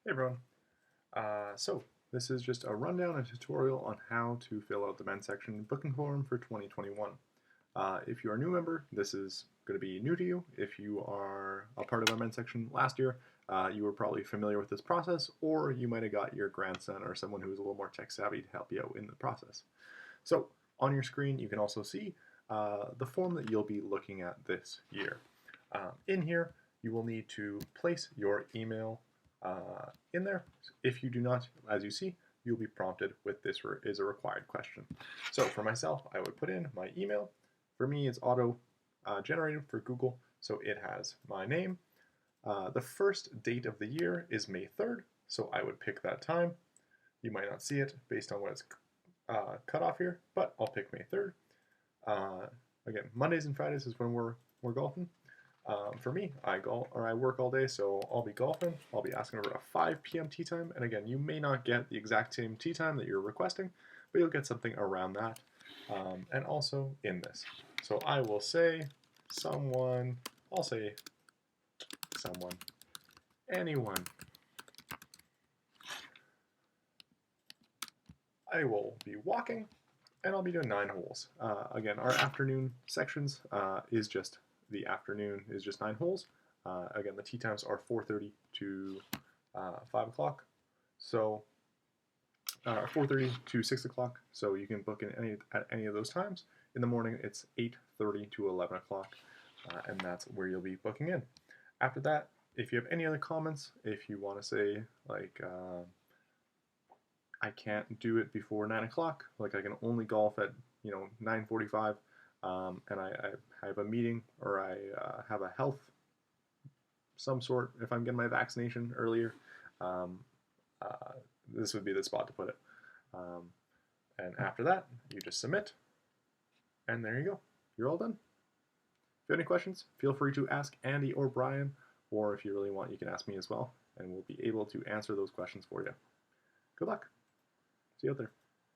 Hey everyone. So this is just a rundown and tutorial on how to fill out the men's section booking form for 2021. If you're a new member, this is going to be new to you. If you are a part of our men's section last year, you were probably familiar with this process, or you might have got your grandson or someone who's a little more tech savvy to help you out in the process. So on your screen, you can also see the form that you'll be looking at this year. In here, you will need to place your email in there. If you do not, as you see, you'll be prompted with this is a required question. So for myself, I would put in my email. For me, it's auto generated for Google, so it has my name. The first date of the year is May 3rd, so I would pick that time. You might not see it based on what it's cut off here, but I'll pick May 3rd. Again, Mondays and Fridays is when we're golfing. For me, I work all day, so I'll be golfing. I'll be asking for a 5 p.m. tee time, and again, you may not get the exact same tee time that you're requesting, but you'll get something around that, and also in this. So I will say someone, I'll say someone, anyone. I will be walking, and I'll be doing 9 holes. Again, our afternoon sections is just the afternoon is just 9 holes. Again, the tee times are 4:30 to 5 o'clock. So 4:30 to 6 o'clock. So you can book in at any of those times. In the morning, it's 8:30 to 11 o'clock, and that's where you'll be booking in. After that, if you have any other comments, if you want to say like I can't do it before 9 o'clock, like I can only golf at 9:45, and I have a meeting or I have a health some sort. If I'm getting my vaccination earlier, um, uh, this would be the spot to put it. And after that, you just submit, and there you go. You're all done. If you have any questions, feel free to ask Andy or Brian, or if you really want, you can ask me as well, and we'll be able to answer those questions for you. Good luck. See you out there.